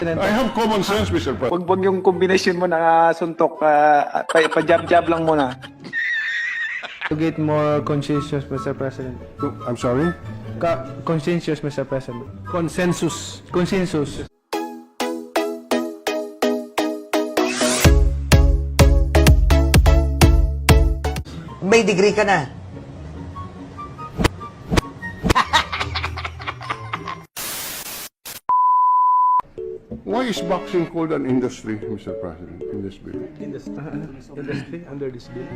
I have common sense, Mr. President. Wag yung kombinasyon mo na suntok, pa-jab-jab lang muna. To get more conscientious, Mr. President. I'm sorry? Conscientious, Mr. President. Consensus. Consensus. May degree ka na. Why is boxing called an industry, Mr. President, in this bill? Industry under this bill.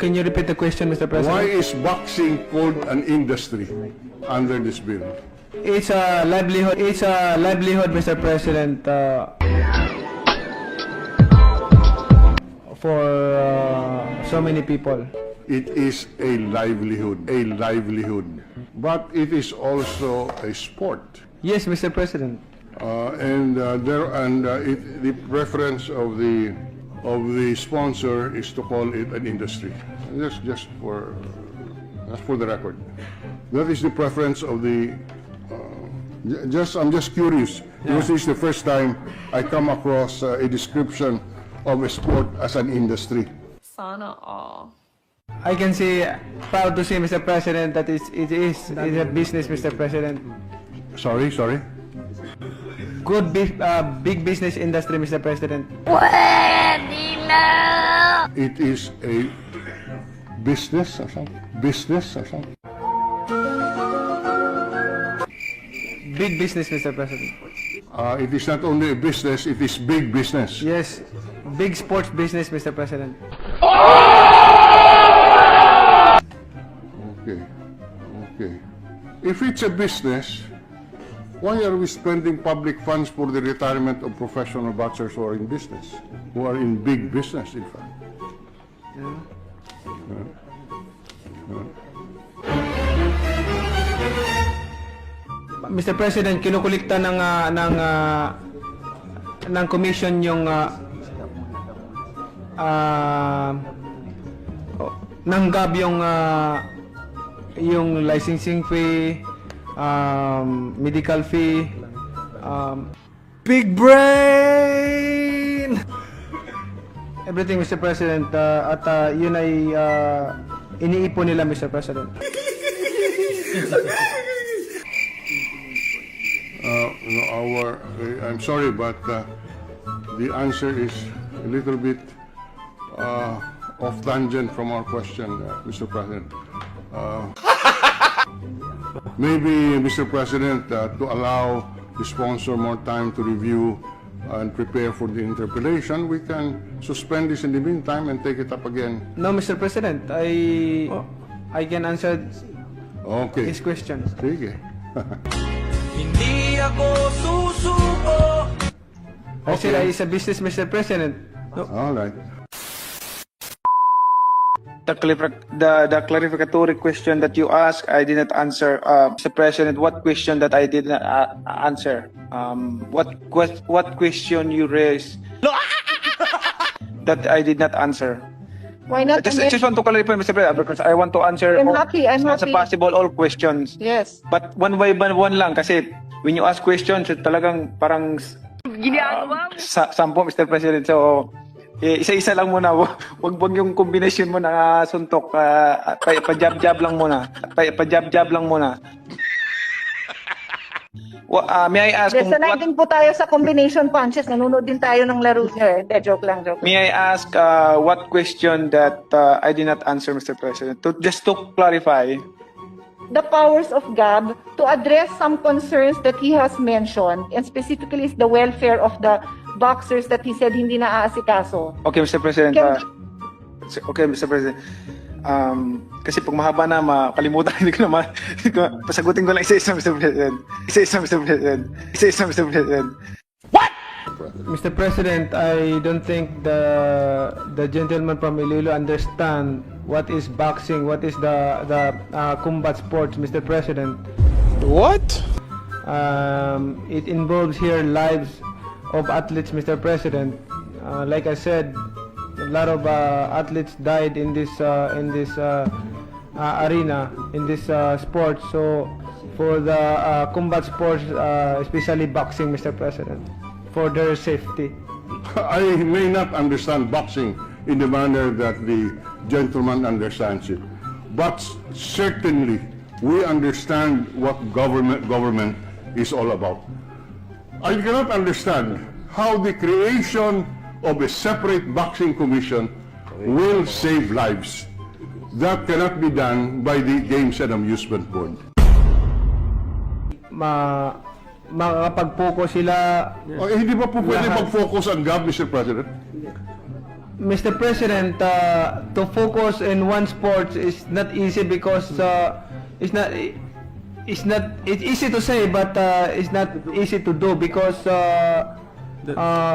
Can you repeat the question, Mr. President? Why is boxing called an industry under this bill? It's a livelihood. It's a livelihood, Mr. President. For so many people. It is a livelihood, but it is also a sport. Yes, Mr. President. The preference of the sponsor is to call it an industry. Just for the record, that is the preference of the. I'm just curious because this is the first time I come across a description of a sport as an industry. Sana all. I can say, proud to say, Mr. President, that it is a business, Mr. President. Sorry. Good, big business industry, Mr. President. It is a business or something. Big business, Mr. President. It is not only a business; it is big business. Yes, big sports business, Mr. President. Okay. If it's a business, why are we spending public funds for the retirement of professional boxers who are in business, who are in big business, in fact? Mr. President, kinukulikta ng commission yung nanggab yung licensing fee, medical fee, big brain, everything, Mr. President, at yun ay iniipon nila, Mr. President. I'm sorry, but the answer is a little bit off tangent from our question, Mr. President. Maybe, Mr. President, to allow the sponsor more time to review and prepare for the interpellation, we can suspend this in the meantime and take it up again. No, Mr. President, I can answer his question. Sige. Hindi ako susuko. I said it's a business, Mr. President. No. All right. The clarificatory question that you asked, I did not answer, Mr. President. What question that I did not answer? What question you raised that I did not answer? Why not? I just want to clarify, Mr. President, because I want to answer I'm happy. as possible all questions. Yes. But one by one lang kasi when you ask questions, talagang parang sampo, Mr. President. So, isa-isa lang muna. Wag yung kombinasyon mo na suntok, pa-jab-jab lang muna. Pa-jab-jab lang muna. May I ask Sanay din po tayo sa combination punches. Nanonood din tayo ng laro niya. Joke lang. May I ask what question that I did not answer, Mr. President? Just to clarify. The powers of GAB to address some concerns that he has mentioned, and specifically is the welfare of the boxers that he said hindi na aasikaso. Okay, Mr. President. Okay, Mr. President. Kasi pag mahaba na, makalimutan, hindi ko naman. Pasagutin ko lang isa-isa, Mr. President. Isa-isa, Mr. President. Mr. President, I don't think the gentleman from Iloilo understand what is boxing, what is the combat sports, Mr. President. What? It involves here lives of athletes, Mr. President. Like I said, a lot of athletes died in this arena, in this sport. So for the combat sports, especially boxing, Mr. President. for their safety. I may not understand boxing in the manner that the gentleman understands it, but certainly we understand what government is all about. I cannot understand how the creation of a separate boxing commission will save lives. That cannot be done by the Games and Amusement Board. Makakapag-focus sila. Hindi ba po pwede Lahat. mag-focus ang GAB, Mr. President? Mr. President, to focus in one sport is not easy because it's easy to say, but it's not easy to do because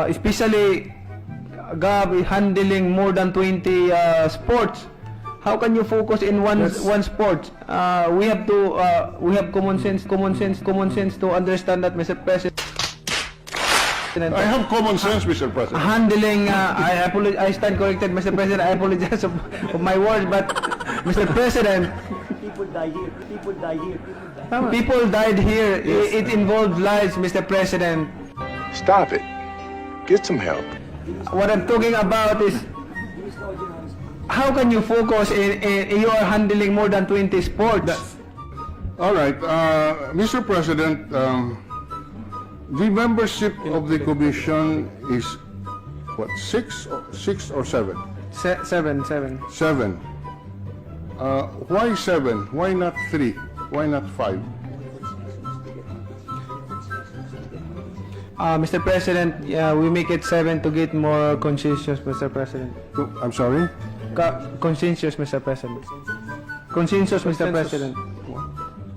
especially GAB is handling more than 20 sports. How can you focus in one sport? We have common sense to understand that, Mr. President. I have common sense, Mr. President. Handling, I stand corrected, Mr. President. I apologize of my words, but Mr. President, people died here. It involved lives, Mr. President. Stop it. Get some help. What I'm talking about is how can you focus in you are handling more than 20 sports? All right, Mr. President, the membership of the commission is what, six or seven? Seven. Seven. Why seven? Why not 3? Why not 5? Mr. President, we make it 7 to get more consensus, Mr. President. I'm sorry? Consensus, Mr. President. Consensus, Mr. President.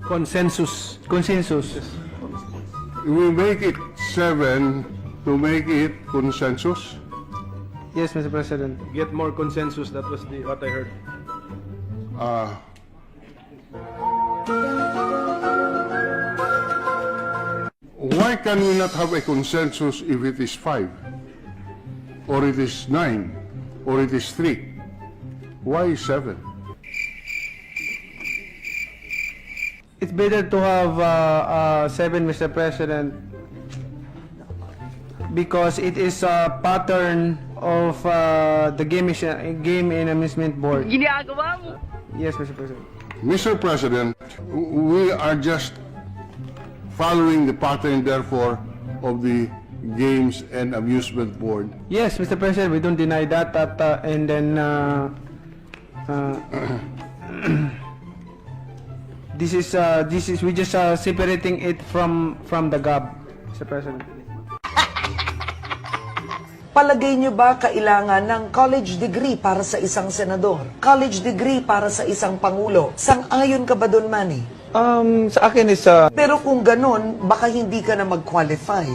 Consensus. We make it 7 to make it consensus? Yes, Mr. President. Get more consensus. That was what I heard. Why can we not have a consensus if it is 5? Or it is 9? Or it is 3? Why 7? It's better to have 7, Mr. President, because it is a pattern of the game and amusement board. Ginagawa mo. Yes, Mr. President. Mr. President, we are just following the pattern, therefore, of the Games and Amusement Board. Yes, Mr. President, we don't deny that. And then this is we just separating it from the GAB, Mr. President. Palagay niyo ba kailangan ng college degree para sa isang senador? College degree para sa isang pangulo? Sang-ayon ka ba doon, Manny? Sa akin is Pero kung ganon, baka hindi ka na mag-qualify.